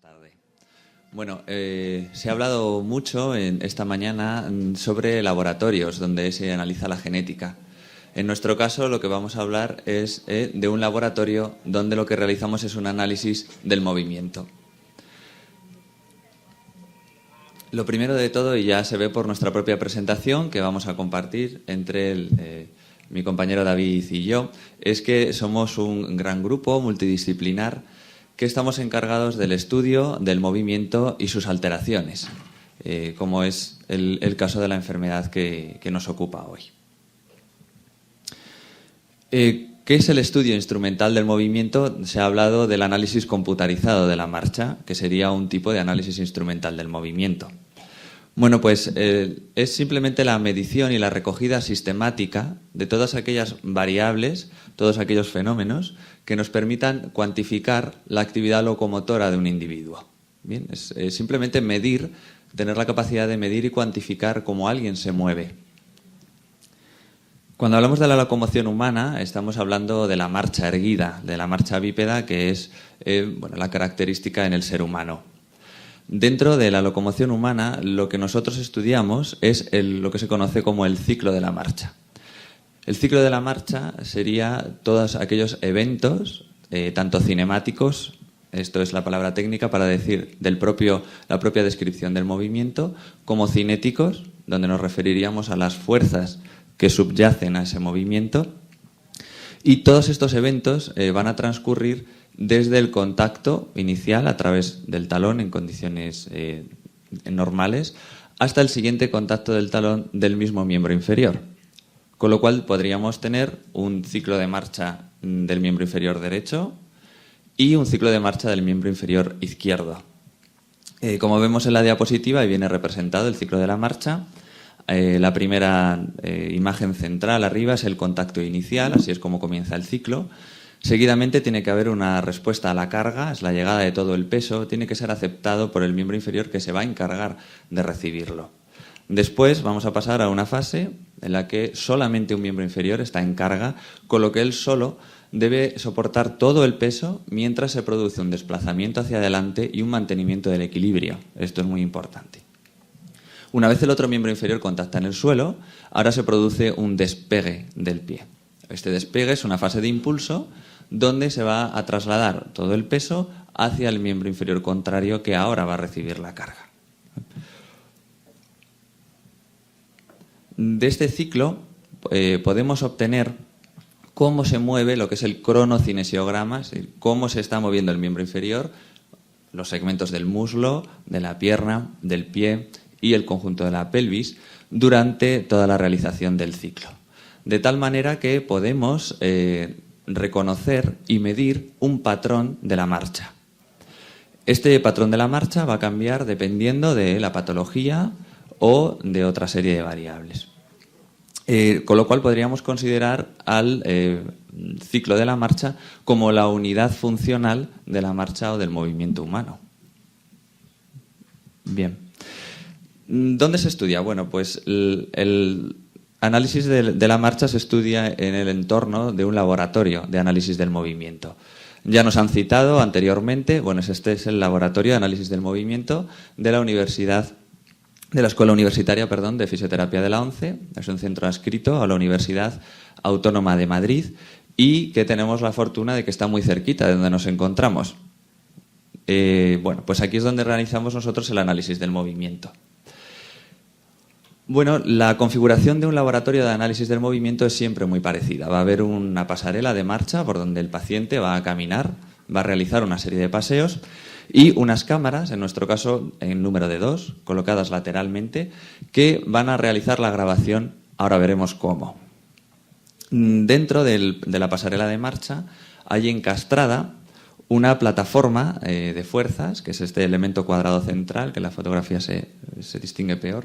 tarde. Bueno, se ha hablado mucho esta mañana sobre laboratorios donde se analiza la genética. En nuestro caso, lo que vamos a hablar es de un laboratorio donde lo que realizamos es un análisis del movimiento. Lo primero de todo, y ya se ve por nuestra propia presentación que vamos a compartir entre mi compañero David y yo, es que somos un gran grupo multidisciplinar que estamos encargados del estudio del movimiento y sus alteraciones, como es el caso de la enfermedad que nos ocupa hoy. ¿Qué es el estudio instrumental del movimiento? Se ha hablado del análisis computarizado de la marcha, que sería un tipo de análisis instrumental del movimiento. Bueno, pues es simplemente la medición y la recogida sistemática de todas aquellas variables, todos aquellos fenómenos que nos permitan cuantificar la actividad locomotora de un individuo. Bien, es simplemente medir, tener la capacidad de medir y cuantificar cómo alguien se mueve. Cuando hablamos de la locomoción humana, estamos hablando de la marcha erguida, de la marcha bípeda, que es la característica en el ser humano. Dentro de la locomoción humana, lo que nosotros estudiamos es lo que se conoce como el ciclo de la marcha. El ciclo de la marcha sería todos aquellos eventos, tanto cinemáticos, esto es la palabra técnica para decir la propia descripción del movimiento, como cinéticos, donde nos referiríamos a las fuerzas que subyacen a ese movimiento. Y todos estos eventos van a transcurrir desde el contacto inicial a través del talón en condiciones normales hasta el siguiente contacto del talón del mismo miembro inferior. Con lo cual podríamos tener un ciclo de marcha del miembro inferior derecho y un ciclo de marcha del miembro inferior izquierdo. Como vemos en la diapositiva, ahí viene representado el ciclo de la marcha. La primera imagen central arriba es el contacto inicial, así es como comienza el ciclo. Seguidamente tiene que haber una respuesta a la carga, es la llegada de todo el peso, tiene que ser aceptado por el miembro inferior que se va a encargar de recibirlo. Después vamos a pasar a una fase en la que solamente un miembro inferior está en carga, con lo que él solo debe soportar todo el peso mientras se produce un desplazamiento hacia adelante y un mantenimiento del equilibrio. Esto es muy importante. Una vez el otro miembro inferior contacta en el suelo, ahora se produce un despegue del pie. Este despegue es una fase de impulso donde se va a trasladar todo el peso hacia el miembro inferior contrario que ahora va a recibir la carga. De este ciclo podemos obtener cómo se mueve lo que es el cronocinesiograma, es decir, cómo se está moviendo el miembro inferior, los segmentos del muslo, de la pierna, del pie y el conjunto de la pelvis durante toda la realización del ciclo. De tal manera que podemos reconocer y medir un patrón de la marcha. Este patrón de la marcha va a cambiar dependiendo de la patología o de otra serie de variables. Con lo cual podríamos considerar al ciclo de la marcha como la unidad funcional de la marcha o del movimiento humano. Bien. ¿Dónde se estudia? Bueno, pues el análisis de la marcha se estudia en el entorno de un laboratorio de análisis del movimiento. Ya nos han citado anteriormente, bueno, este es el laboratorio de análisis del movimiento de la Escuela Universitaria de Fisioterapia de la ONCE. Es un centro adscrito a la Universidad Autónoma de Madrid y que tenemos la fortuna de que está muy cerquita de donde nos encontramos. Pues aquí es donde realizamos nosotros el análisis del movimiento. Bueno, la configuración de un laboratorio de análisis del movimiento es siempre muy parecida. Va a haber una pasarela de marcha por donde el paciente va a caminar, va a realizar una serie de paseos y unas cámaras, en nuestro caso en número de 2, colocadas lateralmente, que van a realizar la grabación. Ahora veremos cómo. Dentro de la pasarela de marcha hay encastrada una plataforma de fuerzas, que es este elemento cuadrado central, que en la fotografía se distingue peor.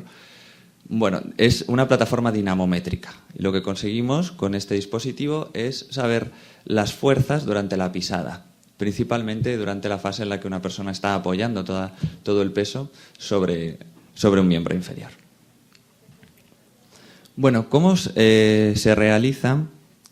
Bueno, es una plataforma dinamométrica y lo que conseguimos con este dispositivo es saber las fuerzas durante la pisada, principalmente durante la fase en la que una persona está apoyando todo el peso sobre un miembro inferior. Bueno, ¿cómo se realiza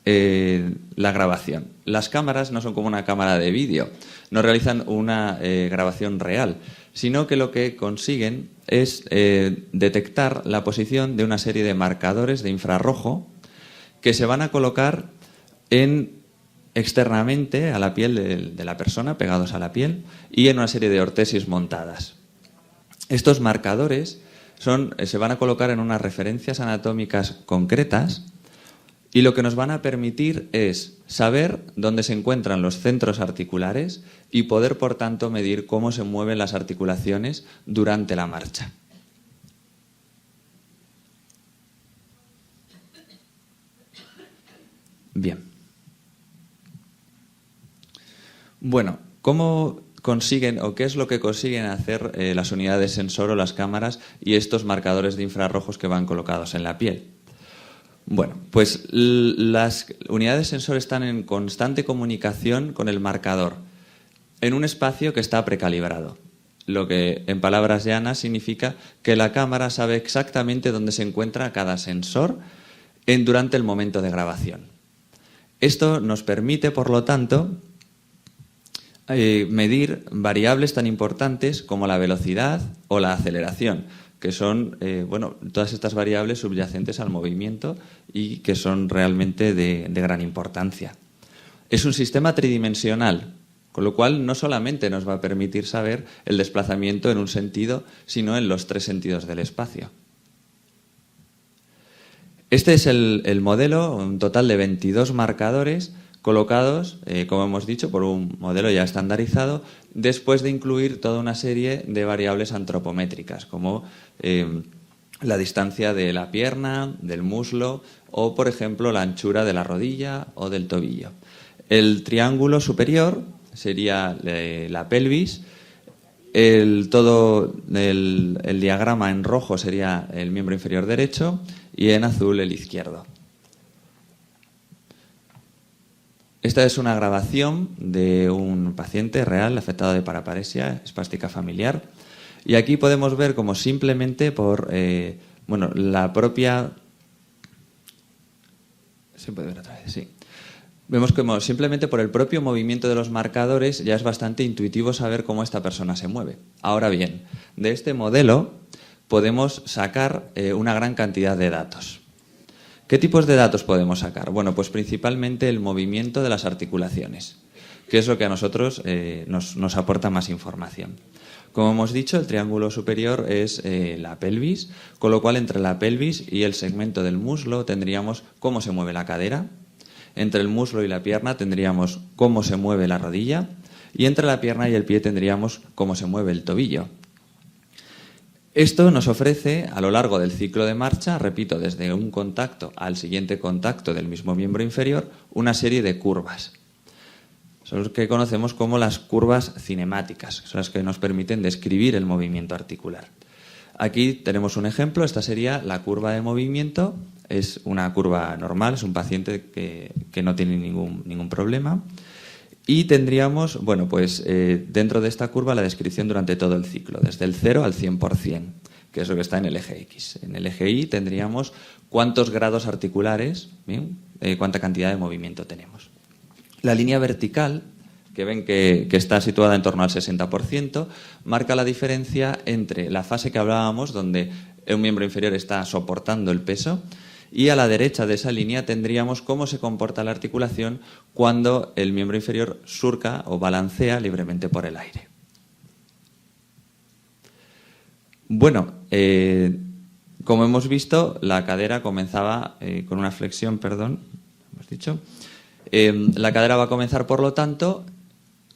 la grabación. Las cámaras no son como una cámara de vídeo, no realizan una grabación real, sino que lo que consiguen es detectar la posición de una serie de marcadores de infrarrojo que se van a colocar externamente a la piel de la persona, pegados a la piel, y en una serie de ortesis montadas. Estos marcadores se van a colocar en unas referencias anatómicas concretas y lo que nos van a permitir es saber dónde se encuentran los centros articulares y poder, por tanto, medir cómo se mueven las articulaciones durante la marcha. Bien. Bueno, ¿cómo consiguen o qué es lo que consiguen hacer las unidades sensor o las cámaras y estos marcadores de infrarrojos que van colocados en la piel? Bueno, pues las unidades sensor están en constante comunicación con el marcador en un espacio que está precalibrado, lo que en palabras llanas significa que la cámara sabe exactamente dónde se encuentra cada sensor durante el momento de grabación. Esto nos permite, por lo tanto, medir variables tan importantes como la velocidad o la aceleración, que son todas estas variables subyacentes al movimiento y que son realmente de gran importancia. Es un sistema tridimensional, con lo cual no solamente nos va a permitir saber el desplazamiento en un sentido, sino en los 3 sentidos del espacio. Este es el modelo, un total de 22 marcadores colocados, como hemos dicho, por un modelo ya estandarizado, después de incluir toda una serie de variables antropométricas, como la distancia de la pierna, del muslo o, por ejemplo, la anchura de la rodilla o del tobillo. El triángulo superior sería la pelvis, el diagrama en rojo sería el miembro inferior derecho y en azul el izquierdo. Esta es una grabación de un paciente real afectado de paraparesia espástica familiar. Y aquí podemos ver como simplemente por la propia... ¿Se puede ver otra vez? Sí. Vemos como simplemente por el propio movimiento de los marcadores ya es bastante intuitivo saber cómo esta persona se mueve. Ahora bien, de este modelo podemos sacar una gran cantidad de datos. ¿Qué tipos de datos podemos sacar? Bueno, pues principalmente el movimiento de las articulaciones, que es lo que a nosotros nos aporta más información. Como hemos dicho, el triángulo superior es la pelvis, con lo cual entre la pelvis y el segmento del muslo tendríamos cómo se mueve la cadera, entre el muslo y la pierna tendríamos cómo se mueve la rodilla y entre la pierna y el pie tendríamos cómo se mueve el tobillo. Esto nos ofrece, a lo largo del ciclo de marcha, repito, desde un contacto al siguiente contacto del mismo miembro inferior, una serie de curvas. Son los que conocemos como las curvas cinemáticas, son las que nos permiten describir el movimiento articular. Aquí tenemos un ejemplo, esta sería la curva de movimiento, es una curva normal, es un paciente que no tiene ningún problema. Y tendríamos, dentro de esta curva la descripción durante todo el ciclo, desde el 0 al 100%, que es lo que está en el eje X. En el eje Y tendríamos cuántos grados articulares, cuánta cantidad de movimiento tenemos. La línea vertical, que ven que está situada en torno al 60%, marca la diferencia entre la fase que hablábamos, donde un miembro inferior está soportando el peso, y a la derecha de esa línea tendríamos cómo se comporta la articulación cuando el miembro inferior surca o balancea libremente por el aire. Bueno, como hemos visto, la cadera comenzaba con una flexión, hemos dicho. La cadera va a comenzar, por lo tanto,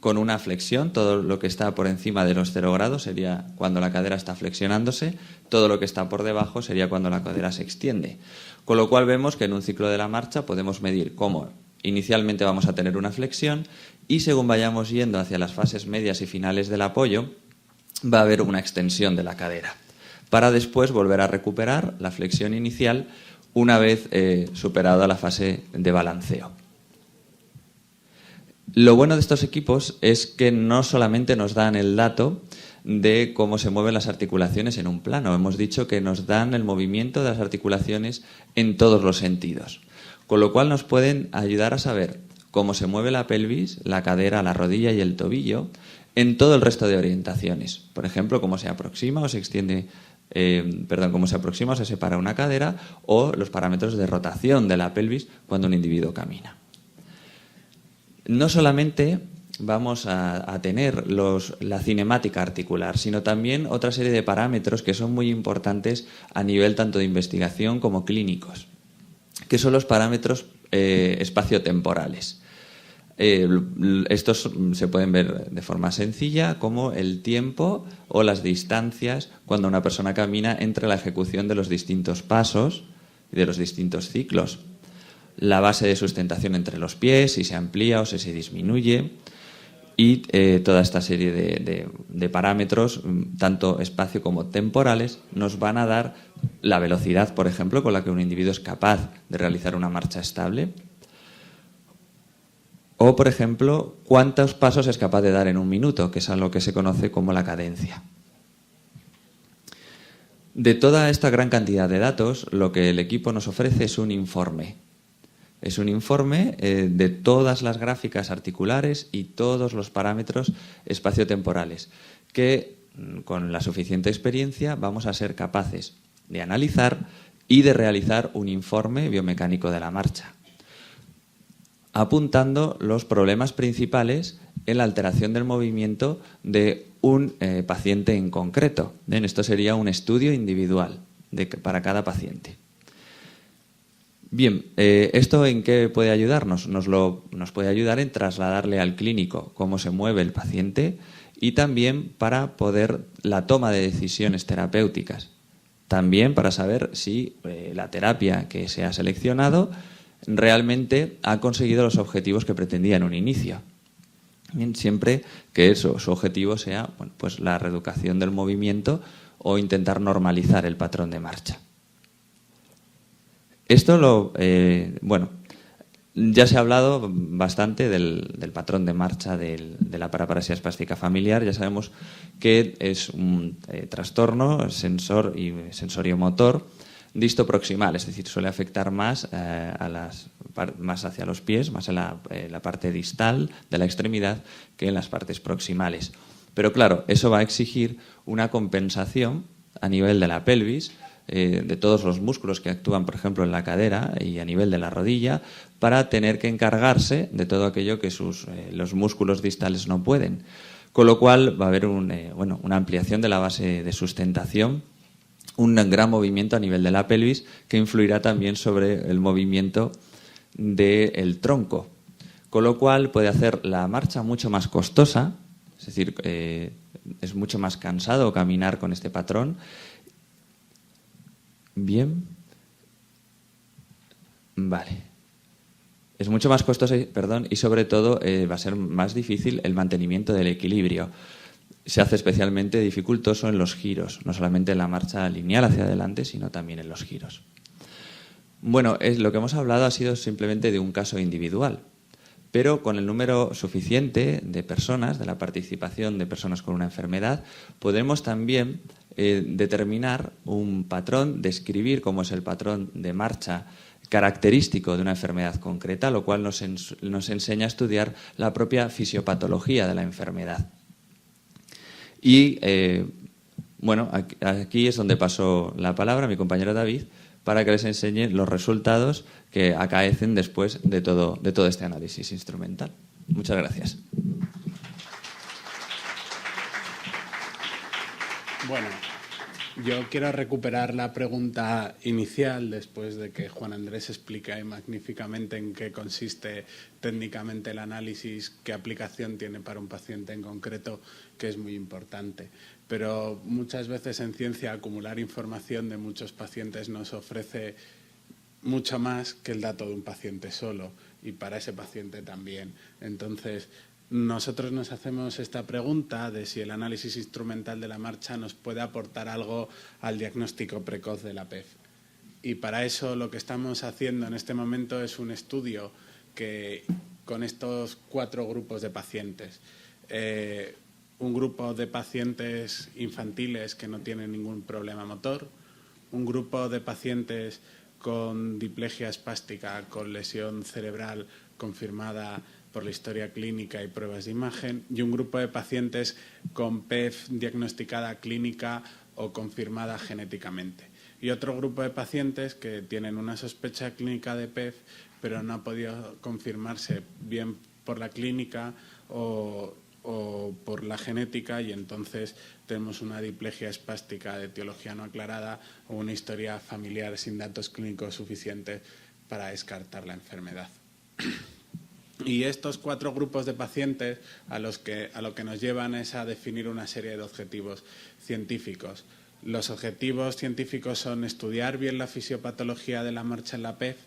con una flexión. Todo lo que está por encima de los 0 grados sería cuando la cadera está flexionándose, todo lo que está por debajo sería cuando la cadera se extiende. Con lo cual vemos que en un ciclo de la marcha podemos medir cómo inicialmente vamos a tener una flexión y según vayamos yendo hacia las fases medias y finales del apoyo va a haber una extensión de la cadera para después volver a recuperar la flexión inicial una vez superada la fase de balanceo. Lo bueno de estos equipos es que no solamente nos dan el dato de cómo se mueven las articulaciones en un plano. Hemos dicho que nos dan el movimiento de las articulaciones en todos los sentidos. con lo cual nos pueden ayudar a saber cómo se mueve la pelvis, la cadera, la rodilla y el tobillo en todo el resto de orientaciones. Por ejemplo, cómo se aproxima o se extiende, cómo se aproxima o se separa una cadera, o los parámetros de rotación de la pelvis cuando un individuo camina. No solamente vamos a tener la cinemática articular, sino también otra serie de parámetros que son muy importantes a nivel tanto de investigación como clínicos, que son los parámetros espaciotemporales. Estos se pueden ver de forma sencilla como el tiempo o las distancias cuando una persona camina entre la ejecución de los distintos pasos y de los distintos ciclos. La base de sustentación entre los pies, si se amplía o si se disminuye, y toda esta serie de parámetros, tanto espacio como temporales, nos van a dar la velocidad, por ejemplo, con la que un individuo es capaz de realizar una marcha estable. O, por ejemplo, cuántos pasos es capaz de dar en un minuto, que es a lo que se conoce como la cadencia. De toda esta gran cantidad de datos, lo que el equipo nos ofrece es un informe. Es un informe de todas las gráficas articulares y todos los parámetros espaciotemporales que, con la suficiente experiencia, vamos a ser capaces de analizar y de realizar un informe biomecánico de la marcha, apuntando los problemas principales en la alteración del movimiento de un paciente en concreto. Bien, esto sería un estudio individual para cada paciente. Bien, ¿esto en qué puede ayudarnos? Nos puede ayudar en trasladarle al clínico cómo se mueve el paciente y también para poder la toma de decisiones terapéuticas. También para saber si la terapia que se ha seleccionado realmente ha conseguido los objetivos que pretendía en un inicio. Bien, siempre que su objetivo sea pues la reeducación del movimiento o intentar normalizar el patrón de marcha. Esto ya se ha hablado bastante del patrón de marcha de la paraparesia espástica familiar. Ya sabemos que es un trastorno sensoriomotor distoproximal, es decir, suele afectar más hacia los pies, más en la parte distal de la extremidad que en las partes proximales. Pero claro, eso va a exigir una compensación a nivel de la pelvis, de todos los músculos que actúan, por ejemplo, en la cadera y a nivel de la rodilla, para tener que encargarse de todo aquello que los músculos distales no pueden. Con lo cual va a haber una ampliación de la base de sustentación, un gran movimiento a nivel de la pelvis que influirá también sobre el movimiento del tronco. Con lo cual puede hacer la marcha mucho más costosa, es decir, es mucho más cansado caminar con este patrón. Bien. Vale. Es mucho más costoso, y sobre todo va a ser más difícil el mantenimiento del equilibrio. Se hace especialmente dificultoso en los giros, no solamente en la marcha lineal hacia adelante, sino también en los giros. Bueno, lo que hemos hablado ha sido simplemente de un caso individual, pero con el número suficiente de personas, de la participación de personas con una enfermedad, podemos también determinar un patrón, describir cómo es el patrón de marcha característico de una enfermedad concreta, lo cual nos enseña a estudiar la propia fisiopatología de la enfermedad. Y aquí es donde paso la palabra a mi compañero David para que les enseñe los resultados que acaecen después de todo este análisis instrumental. Muchas gracias. Bueno, yo quiero recuperar la pregunta inicial después de que Juan Andrés explique magníficamente en qué consiste técnicamente el análisis, qué aplicación tiene para un paciente en concreto, que es muy importante. Pero muchas veces en ciencia acumular información de muchos pacientes nos ofrece mucho más que el dato de un paciente solo, y para ese paciente también. Entonces, nosotros nos hacemos esta pregunta de si el análisis instrumental de la marcha nos puede aportar algo al diagnóstico precoz de la PEF. Y para eso lo que estamos haciendo en este momento es un estudio con estos 4 grupos de pacientes. Un grupo de pacientes infantiles que no tienen ningún problema motor, un grupo de pacientes con diplegia espástica, con lesión cerebral confirmada por la historia clínica y pruebas de imagen, y un grupo de pacientes con PEF diagnosticada clínica o confirmada genéticamente. Y otro grupo de pacientes que tienen una sospecha clínica de PEF, pero no ha podido confirmarse bien por la clínica o por la genética, y entonces tenemos una diplegia espástica de etiología no aclarada o una historia familiar sin datos clínicos suficientes para descartar la enfermedad. Y estos 4 grupos de pacientes a lo que nos llevan es a definir una serie de objetivos científicos. Los objetivos científicos son estudiar bien la fisiopatología de la marcha en la PEF,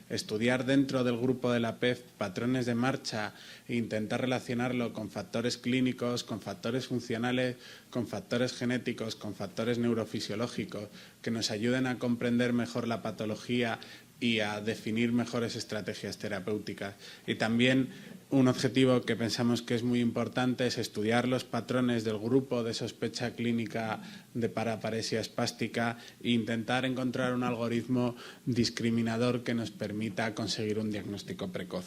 estudiar dentro del grupo de la PEF patrones de marcha e intentar relacionarlo con factores clínicos, con factores funcionales, con factores genéticos, con factores neurofisiológicos que nos ayuden a comprender mejor la patología y a definir mejores estrategias terapéuticas. Y también un objetivo que pensamos que es muy importante es estudiar los patrones del grupo de sospecha clínica de paraparesia espástica e intentar encontrar un algoritmo discriminador que nos permita conseguir un diagnóstico precoz.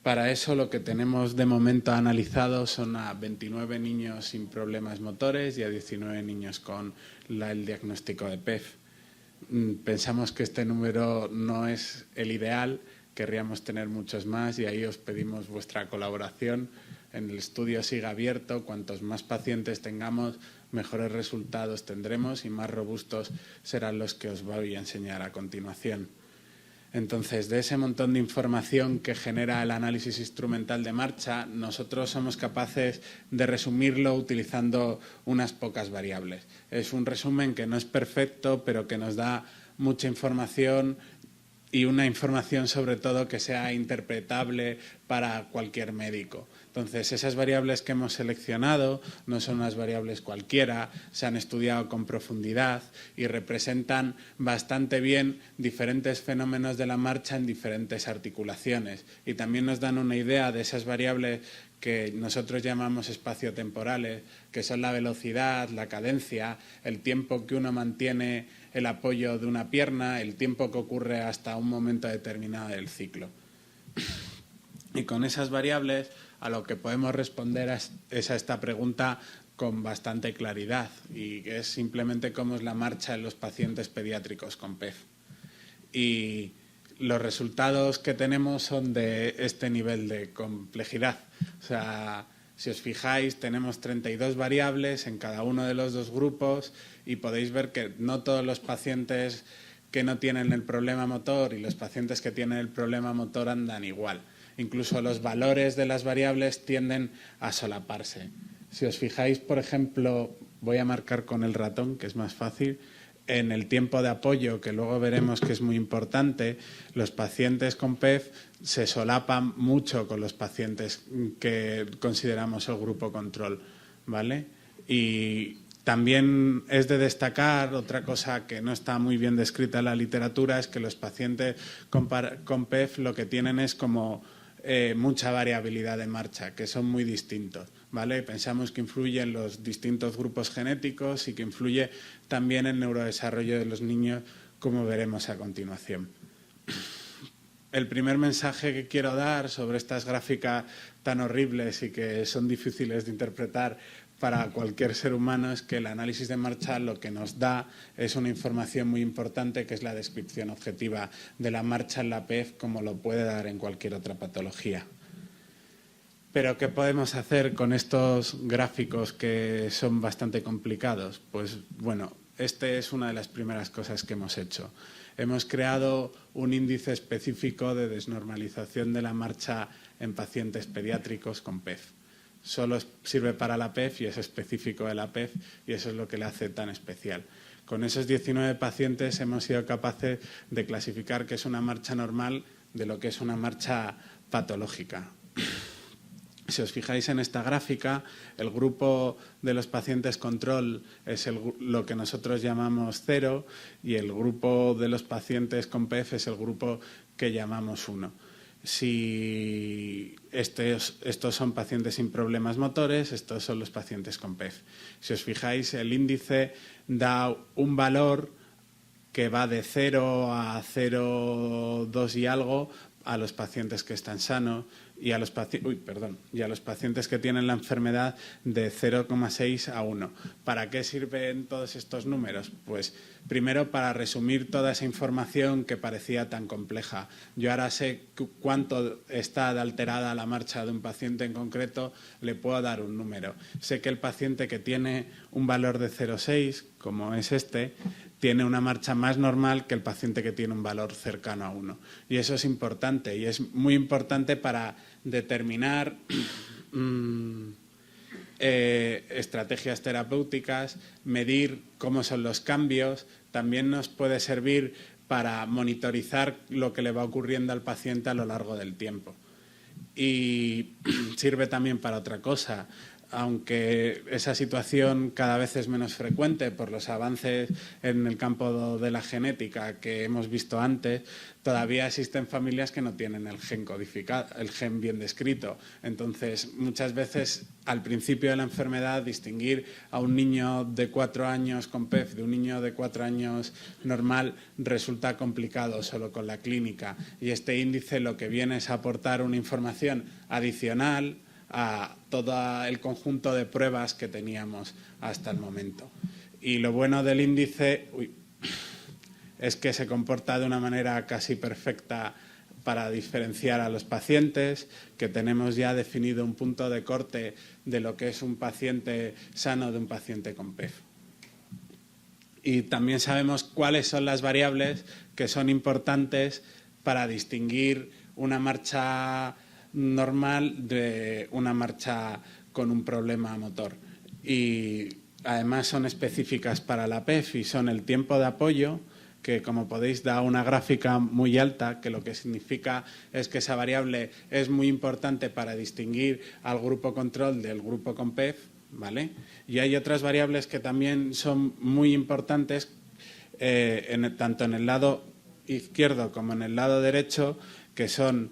Para eso lo que tenemos de momento analizado son a 29 niños sin problemas motores y a 19 niños con el diagnóstico de PEF. Pensamos que este número no es el ideal, querríamos tener muchos más y ahí os pedimos vuestra colaboración. El estudio sigue abierto, cuantos más pacientes tengamos, mejores resultados tendremos y más robustos serán los que os voy a enseñar a continuación. Entonces, de ese montón de información que genera el análisis instrumental de marcha, nosotros somos capaces de resumirlo utilizando unas pocas variables. Es un resumen que no es perfecto, pero que nos da mucha información y una información sobre todo que sea interpretable para cualquier médico. Entonces, esas variables que hemos seleccionado no son unas variables cualquiera, se han estudiado con profundidad y representan bastante bien diferentes fenómenos de la marcha en diferentes articulaciones. Y también nos dan una idea de esas variables que nosotros llamamos espaciotemporales, que son la velocidad, la cadencia, el tiempo que uno mantiene el apoyo de una pierna, el tiempo que ocurre hasta un momento determinado del ciclo. Y con esas variables a lo que podemos responder es a esta pregunta con bastante claridad, y es simplemente cómo es la marcha en los pacientes pediátricos con PEF. Y los resultados que tenemos son de este nivel de complejidad. O sea, si os fijáis, tenemos 32 variables en cada uno de los 2 grupos y podéis ver que no todos los pacientes que no tienen el problema motor y los pacientes que tienen el problema motor andan igual. Incluso los valores de las variables tienden a solaparse. Si os fijáis, por ejemplo, voy a marcar con el ratón, que es más fácil, en el tiempo de apoyo, que luego veremos que es muy importante, los pacientes con PEF se solapan mucho con los pacientes que consideramos el grupo control, ¿vale? Y también es de destacar, otra cosa que no está muy bien descrita en la literatura, es que los pacientes con PEF lo que tienen es como mucha variabilidad de marcha, que son muy distintos, ¿vale? Pensamos que influyen los distintos grupos genéticos y que influye también el neurodesarrollo de los niños, como veremos a continuación. El primer mensaje que quiero dar sobre estas gráficas tan horribles y que son difíciles de interpretar para cualquier ser humano es que el análisis de marcha lo que nos da es una información muy importante, que es la descripción objetiva de la marcha en la PEF, como lo puede dar en cualquier otra patología. Pero, ¿qué podemos hacer con estos gráficos que son bastante complicados? Pues, bueno, esta es una de las primeras cosas que hemos hecho. Hemos creado un índice específico de desnormalización de la marcha en pacientes pediátricos con PEF. Solo sirve para la PEF y es específico de la PEF, y eso es lo que le hace tan especial. Con esos 19 pacientes hemos sido capaces de clasificar qué es una marcha normal de lo que es una marcha patológica. Si os fijáis en esta gráfica, el grupo de los pacientes control es lo que nosotros llamamos 0 y el grupo de los pacientes con PEF es el grupo que llamamos 1. Si estos son pacientes sin problemas motores, estos son los pacientes con PEF. Si os fijáis, el índice da un valor que va de 0 a 0,2 y algo a los pacientes que están sanos y a los pacientes que tienen la enfermedad de 0,6 a 1. ¿Para qué sirven todos estos números? Pues primero para resumir toda esa información que parecía tan compleja. Yo ahora sé cuánto está alterada la marcha de un paciente en concreto, le puedo dar un número. Sé que el paciente que tiene un valor de 0,6, como es este, tiene una marcha más normal que el paciente que tiene un valor cercano a 1. Y eso es importante, y es muy importante para determinar estrategias terapéuticas, medir cómo son los cambios. También nos puede servir para monitorizar lo que le va ocurriendo al paciente a lo largo del tiempo. Y sirve también para otra cosa. Aunque esa situación cada vez es menos frecuente por los avances en el campo de la genética que hemos visto antes, todavía existen familias que no tienen el gen codificado, el gen bien descrito. Entonces, muchas veces, al principio de la enfermedad, distinguir a un niño de 4 años con PEF de un niño de 4 años normal resulta complicado solo con la clínica. Y este índice lo que viene es aportar una información adicional a todo el conjunto de pruebas que teníamos hasta el momento. Y lo bueno del índice es que se comporta de una manera casi perfecta para diferenciar a los pacientes, que tenemos ya definido un punto de corte de lo que es un paciente sano de un paciente con PEF. Y también sabemos cuáles son las variables que son importantes para distinguir una marcha normal de una marcha con un problema motor. Y además son específicas para la PEF y son el tiempo de apoyo, que como podéis da una gráfica muy alta, que lo que significa es que esa variable es muy importante para distinguir al grupo control del grupo con PEF, ¿vale? Y hay otras variables que también son muy importantes, tanto en el lado izquierdo como en el lado derecho, que son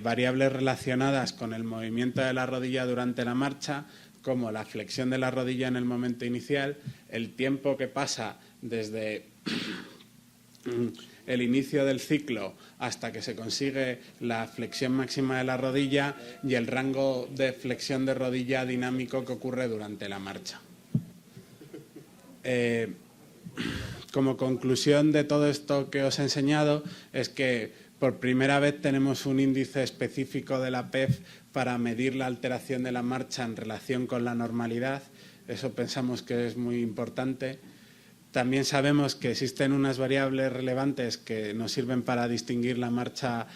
variables relacionadas con el movimiento de la rodilla durante la marcha, como la flexión de la rodilla en el momento inicial, el tiempo que pasa desde el inicio del ciclo hasta que se consigue la flexión máxima de la rodilla y el rango de flexión de rodilla dinámico que ocurre durante la marcha. Como conclusión de todo esto que os he enseñado es que por primera vez tenemos un índice específico de la PEF para medir la alteración de la marcha en relación con la normalidad. Eso pensamos que es muy importante. También sabemos que existen unas variables relevantes que nos sirven para distinguir la marcha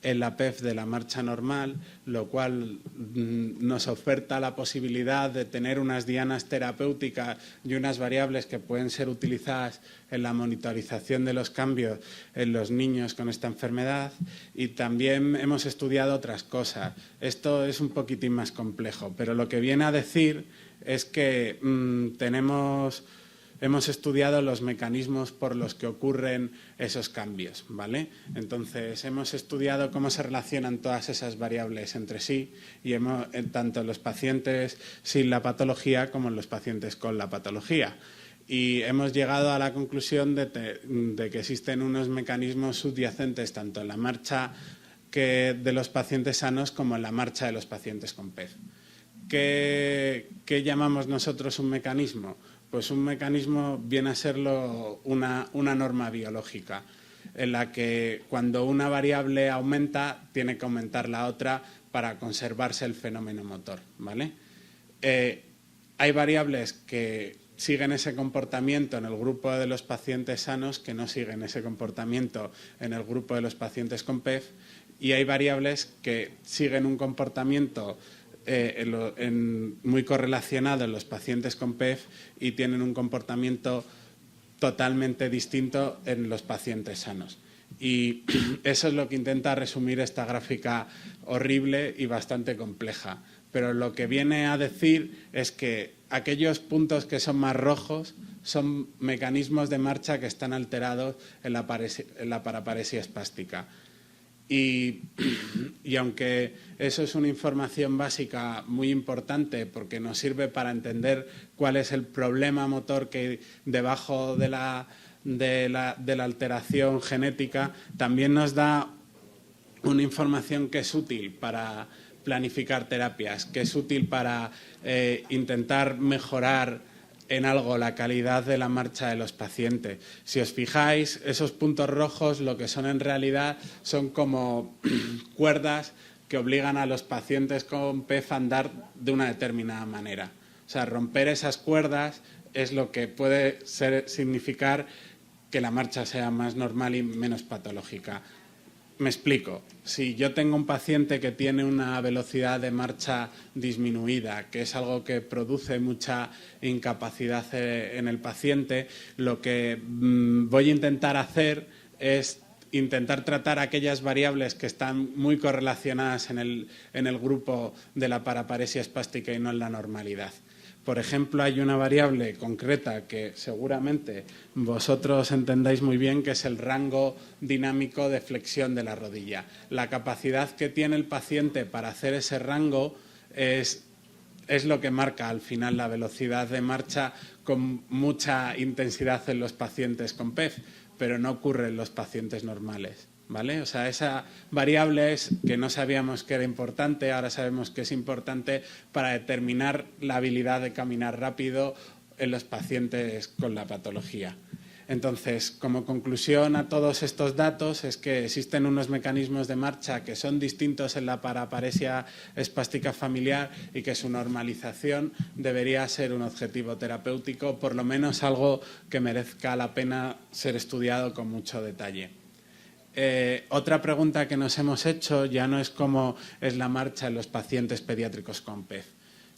en la PEF de la marcha normal, lo cual nos oferta la posibilidad de tener unas dianas terapéuticas y unas variables que pueden ser utilizadas en la monitorización de los cambios en los niños con esta enfermedad. Y también hemos estudiado otras cosas. Esto es un poquitín más complejo, pero lo que viene a decir es que hemos estudiado los mecanismos por los que ocurren esos cambios, ¿vale? Entonces, hemos estudiado cómo se relacionan todas esas variables entre sí y tanto en los pacientes sin la patología como en los pacientes con la patología. Y hemos llegado a la conclusión de que existen unos mecanismos subyacentes tanto en la marcha de los pacientes sanos como en la marcha de los pacientes con PEF. ¿Qué llamamos nosotros un mecanismo? Pues un mecanismo viene a serlo una norma biológica, en la que cuando una variable aumenta, tiene que aumentar la otra para conservarse el fenómeno motor, ¿vale? Hay variables que siguen ese comportamiento en el grupo de los pacientes sanos que no siguen ese comportamiento en el grupo de los pacientes con PEF, y hay variables que siguen un comportamiento muy correlacionado en los pacientes con PEF y tienen un comportamiento totalmente distinto en los pacientes sanos. Y eso es lo que intenta resumir esta gráfica horrible y bastante compleja. Pero lo que viene a decir es que aquellos puntos que son más rojos son mecanismos de marcha que están alterados en la paraparesia espástica. Y aunque eso es una información básica muy importante porque nos sirve para entender cuál es el problema motor que debajo de la alteración genética, también nos da una información que es útil para planificar terapias, que es útil para intentar mejorar en algo la calidad de la marcha de los pacientes. Si os fijáis, esos puntos rojos lo que son en realidad son como cuerdas que obligan a los pacientes con PEF a andar de una determinada manera. O sea, romper esas cuerdas es lo que puede significar que la marcha sea más normal y menos patológica. Me explico. Si yo tengo un paciente que tiene una velocidad de marcha disminuida, que es algo que produce mucha incapacidad en el paciente, lo que voy a intentar hacer es intentar tratar aquellas variables que están muy correlacionadas en el grupo de la paraparesia espástica y no en la normalidad. Por ejemplo, hay una variable concreta que seguramente vosotros entendáis muy bien, que es el rango dinámico de flexión de la rodilla. La capacidad que tiene el paciente para hacer ese rango es lo que marca al final la velocidad de marcha con mucha intensidad en los pacientes con PEF, pero no ocurre en los pacientes normales. ¿Vale? O sea, esa variable es que no sabíamos que era importante, ahora sabemos que es importante para determinar la habilidad de caminar rápido en los pacientes con la patología. Entonces, como conclusión a todos estos datos es que existen unos mecanismos de marcha que son distintos en la paraparesia espástica familiar y que su normalización debería ser un objetivo terapéutico, por lo menos algo que merezca la pena ser estudiado con mucho detalle. Otra pregunta que nos hemos hecho ya no es cómo es la marcha en los pacientes pediátricos con PEF.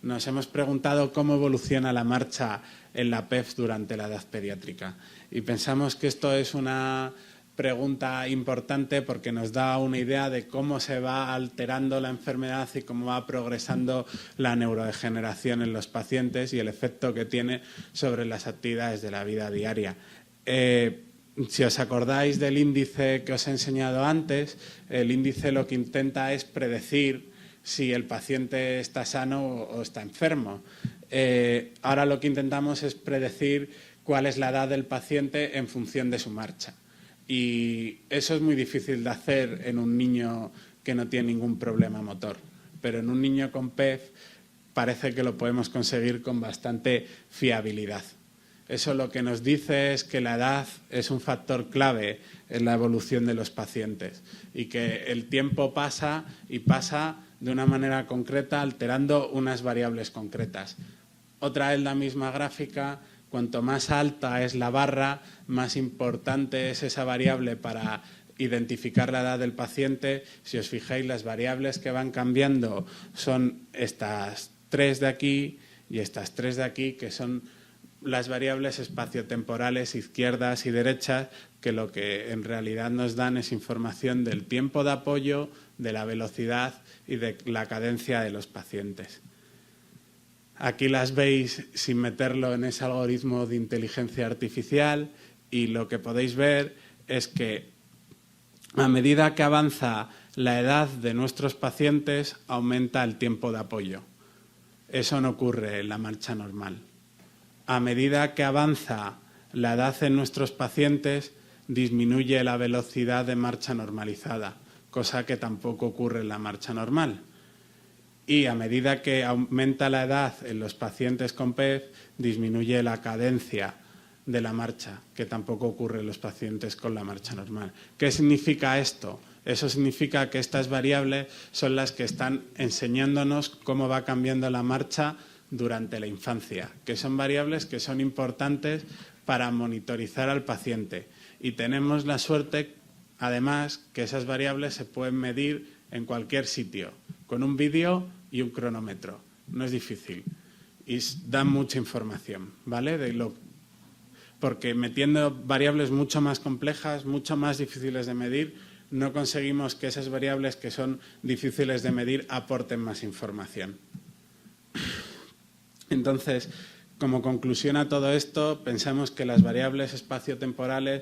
Nos hemos preguntado cómo evoluciona la marcha en la PEF durante la edad pediátrica. Y pensamos que esto es una pregunta importante porque nos da una idea de cómo se va alterando la enfermedad y cómo va progresando la neurodegeneración en los pacientes y el efecto que tiene sobre las actividades de la vida diaria. Si os acordáis del índice que os he enseñado antes, el índice lo que intenta es predecir si el paciente está sano o está enfermo. Ahora lo que intentamos es predecir cuál es la edad del paciente en función de su marcha. Y eso es muy difícil de hacer en un niño que no tiene ningún problema motor. Pero en un niño con PEF parece que lo podemos conseguir con bastante fiabilidad. Eso lo que nos dice es que la edad es un factor clave en la evolución de los pacientes y que el tiempo pasa y pasa de una manera concreta alterando unas variables concretas. Otra es la misma gráfica. Cuanto más alta es la barra, más importante es esa variable para identificar la edad del paciente. Si os fijáis, las variables que van cambiando son estas 3 de aquí y estas 3 de aquí, que son las variables espaciotemporales izquierdas y derechas, que lo que en realidad nos dan es información del tiempo de apoyo, de la velocidad y de la cadencia de los pacientes. Aquí las veis sin meterlo en ese algoritmo de inteligencia artificial y lo que podéis ver es que a medida que avanza la edad de nuestros pacientes, aumenta el tiempo de apoyo. Eso no ocurre en la marcha normal. A medida que avanza la edad en nuestros pacientes, disminuye la velocidad de marcha normalizada, cosa que tampoco ocurre en la marcha normal. Y a medida que aumenta la edad en los pacientes con PEF, disminuye la cadencia de la marcha, que tampoco ocurre en los pacientes con la marcha normal. ¿Qué significa esto? Eso significa que estas variables son las que están enseñándonos cómo va cambiando la marcha durante la infancia, que son variables que son importantes para monitorizar al paciente. Y tenemos la suerte, además, que esas variables se pueden medir en cualquier sitio, con un vídeo y un cronómetro. No es difícil y dan mucha información, ¿vale? Porque metiendo variables mucho más complejas, mucho más difíciles de medir, no conseguimos que esas variables que son difíciles de medir aporten más información. Entonces, como conclusión a todo esto, pensamos que las variables espaciotemporales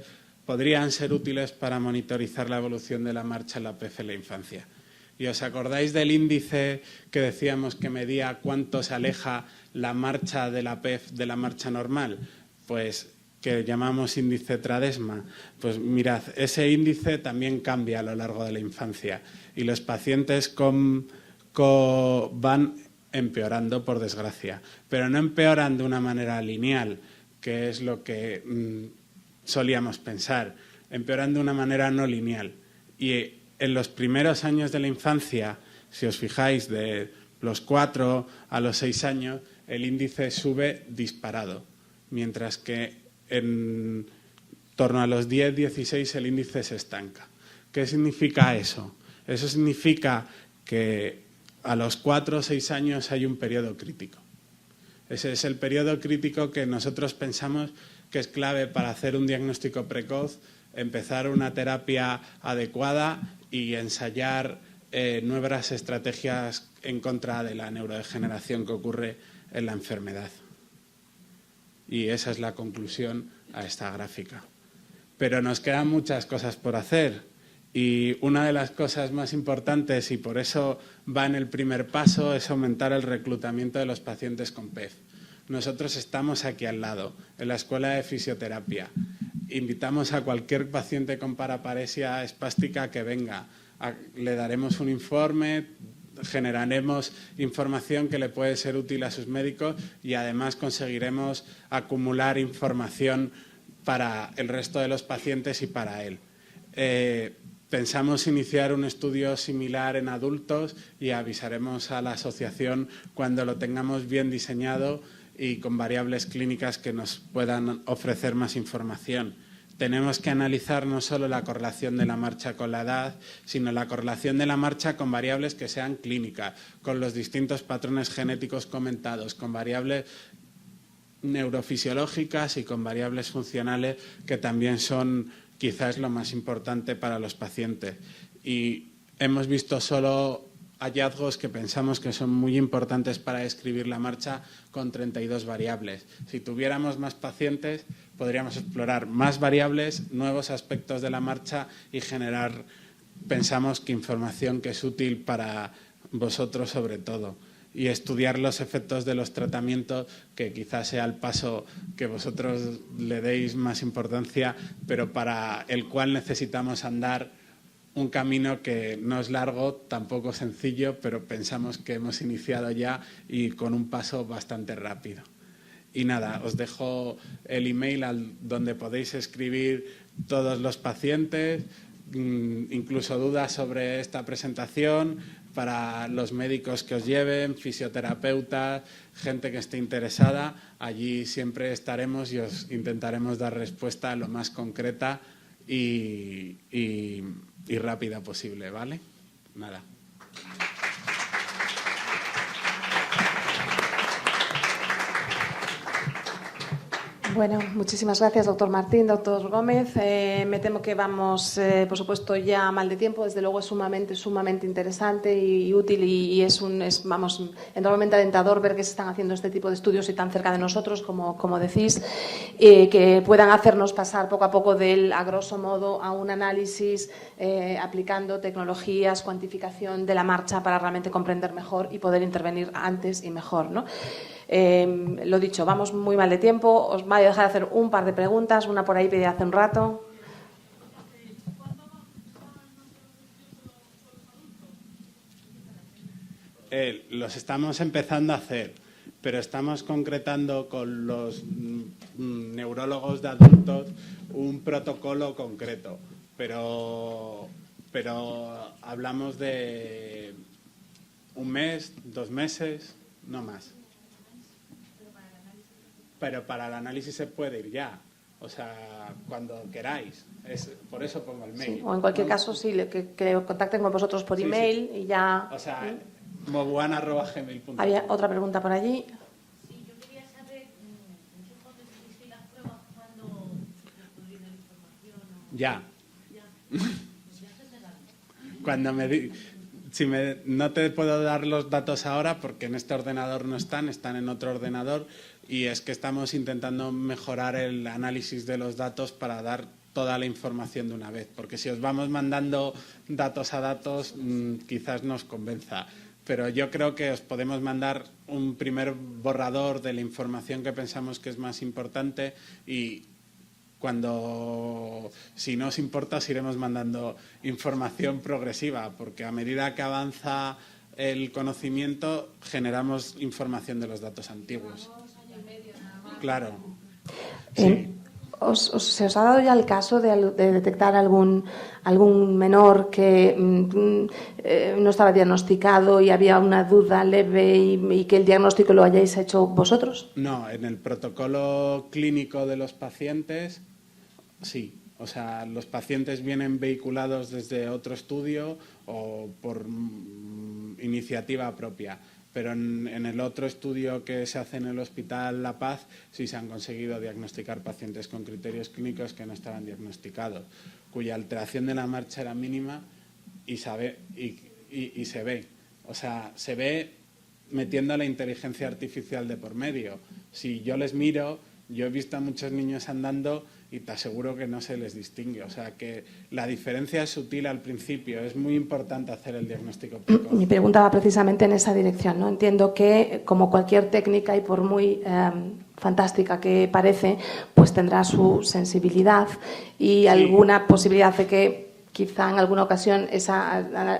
podrían ser útiles para monitorizar la evolución de la marcha en la PEF en la infancia. ¿Y os acordáis del índice que decíamos que medía cuánto se aleja la marcha de la PEF de la marcha normal? Pues que llamamos índice Tradesma. Pues mirad, ese índice también cambia a lo largo de la infancia y los pacientes van empeorando, por desgracia, pero no empeoran de una manera lineal, que es lo que solíamos pensar, empeoran de una manera no lineal. Y en los primeros años de la infancia, si os fijáis, de los 4 a los 6 años, el índice sube disparado, mientras que en torno a los 10, 16 el índice se estanca. ¿Qué significa eso? Eso significa que a los 4 o 6 años hay un periodo crítico. Ese es el periodo crítico que nosotros pensamos que es clave para hacer un diagnóstico precoz, empezar una terapia adecuada y ensayar nuevas estrategias en contra de la neurodegeneración que ocurre en la enfermedad. Y esa es la conclusión a esta gráfica. Pero nos quedan muchas cosas por hacer y una de las cosas más importantes, y por eso va en el primer paso, es aumentar el reclutamiento de los pacientes con PEF. Nosotros estamos aquí al lado, en la Escuela de Fisioterapia. Invitamos a cualquier paciente con paraparesia espástica que venga. Le daremos un informe, generaremos información que le puede ser útil a sus médicos y además conseguiremos acumular información para el resto de los pacientes y para él. Pensamos iniciar un estudio similar en adultos y avisaremos a la asociación cuando lo tengamos bien diseñado y con variables clínicas que nos puedan ofrecer más información. Tenemos que analizar no solo la correlación de la marcha con la edad, sino la correlación de la marcha con variables que sean clínicas, con los distintos patrones genéticos comentados, con variables neurofisiológicas y con variables funcionales que también son quizás lo más importante para los pacientes. Y hemos visto solo hallazgos que pensamos que son muy importantes para describir la marcha con 32 variables. Si tuviéramos más pacientes, podríamos explorar más variables, nuevos aspectos de la marcha y generar, pensamos, que información que es útil para vosotros sobre todo. Y estudiar los efectos de los tratamientos, que quizás sea el paso que vosotros le deis más importancia, pero para el cual necesitamos andar un camino que no es largo, tampoco sencillo, pero pensamos que hemos iniciado ya y con un paso bastante rápido. Y nada, os dejo el email donde podéis escribir todos los pacientes, incluso dudas sobre esta presentación, para los médicos que os lleven, fisioterapeutas, gente que esté interesada. Allí siempre estaremos y os intentaremos dar respuesta lo más concreta y rápida posible, ¿vale? Nada. Bueno, muchísimas gracias, doctor Martín, doctor Gómez. Me temo que vamos, por supuesto, ya mal de tiempo. Desde luego es sumamente interesante y útil y es enormemente alentador ver que se están haciendo este tipo de estudios y tan cerca de nosotros, como decís, que puedan hacernos pasar poco a poco a grosso modo, a un análisis aplicando tecnologías, cuantificación de la marcha para realmente comprender mejor y poder intervenir antes y mejor, ¿no? Lo dicho, vamos muy mal de tiempo. Os voy a dejar hacer un par de preguntas. Una por ahí pedí hace un rato. Los estamos empezando a hacer, pero estamos concretando con los neurólogos de adultos un protocolo concreto. Pero hablamos de 1 mes, 2 meses, no más. Pero para el análisis se puede ir ya, o sea, cuando queráis. Por eso pongo el mail. Sí, o en cualquier caso, sí, que contacten con vosotros por email y ya. O sea, mobuan@gmail.com. Había otra pregunta por allí. Sí, yo quería saber en qué fase hiciste las pruebas, cuándo se podría dar información. Ya. Cuando no te puedo dar los datos ahora porque en este ordenador no están en otro ordenador y es que estamos intentando mejorar el análisis de los datos para dar toda la información de una vez, porque si os vamos mandando datos a datos, quizás nos convenza. Pero yo creo que os podemos mandar un primer borrador de la información que pensamos que es más importante y si no os importa, os iremos mandando información progresiva, porque a medida que avanza el conocimiento, generamos información de los datos antiguos. Claro. Sí. ¿Se os ha dado ya el caso de detectar algún menor que no estaba diagnosticado y había una duda leve y que el diagnóstico lo hayáis hecho vosotros? No, en el protocolo clínico de los pacientes, sí. O sea, los pacientes vienen vehiculados desde otro estudio o por iniciativa propia. Pero en el otro estudio que se hace en el Hospital La Paz sí se han conseguido diagnosticar pacientes con criterios clínicos que no estaban diagnosticados, cuya alteración de la marcha era mínima y se ve. O sea, se ve metiendo la inteligencia artificial de por medio. Si yo les miro, yo he visto a muchos niños andando y te aseguro que no se les distingue. O sea, que la diferencia es sutil al principio. Es muy importante hacer el diagnóstico precoz. Mi pregunta va precisamente en esa dirección, ¿no? Entiendo que, como cualquier técnica, y por muy fantástica que parece, pues tendrá su sensibilidad y alguna posibilidad de que quizá en alguna ocasión esa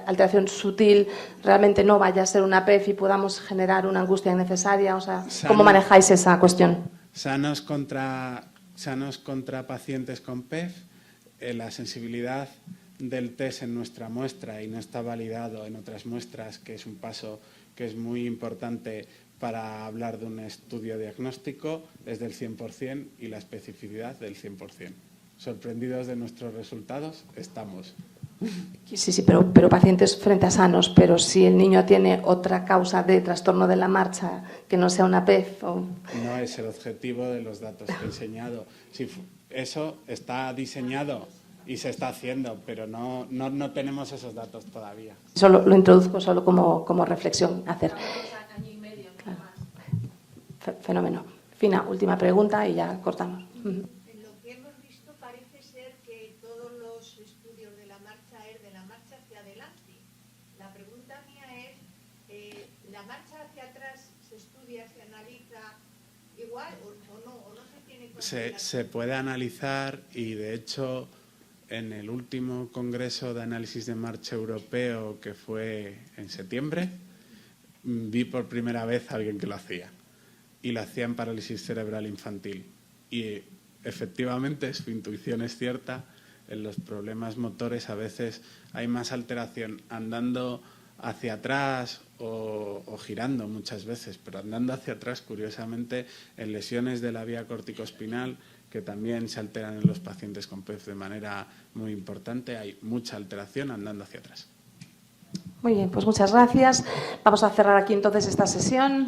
alteración sutil realmente no vaya a ser una PEF y podamos generar una angustia innecesaria. O sea, ¿cómo manejáis esa cuestión? Sanos contra pacientes con PEF, la sensibilidad del test en nuestra muestra y no está validado en otras muestras, que es un paso que es muy importante para hablar de un estudio diagnóstico, es del 100% y la especificidad del 100%. Sorprendidos de nuestros resultados, estamos. Sí, pero pacientes frente a sanos, pero si el niño tiene otra causa de trastorno de la marcha que no sea una PEF. No es el objetivo de los datos que he enseñado. Si eso está diseñado y se está haciendo, pero no tenemos esos datos todavía. Solo lo introduzco solo como reflexión hacer. Claro. Fenómeno. Fina, última pregunta y ya cortamos. Se puede analizar y, de hecho, en el último Congreso de Análisis de Marcha Europeo, que fue en septiembre, vi por primera vez a alguien que lo hacía. Y lo hacía en parálisis cerebral infantil. Y, efectivamente, su intuición es cierta. En los problemas motores a veces hay más alteración andando hacia atrás o girando muchas veces, pero andando hacia atrás, curiosamente, en lesiones de la vía corticoespinal, que también se alteran en los pacientes con PEF de manera muy importante, hay mucha alteración andando hacia atrás. Muy bien, pues muchas gracias. Vamos a cerrar aquí entonces esta sesión.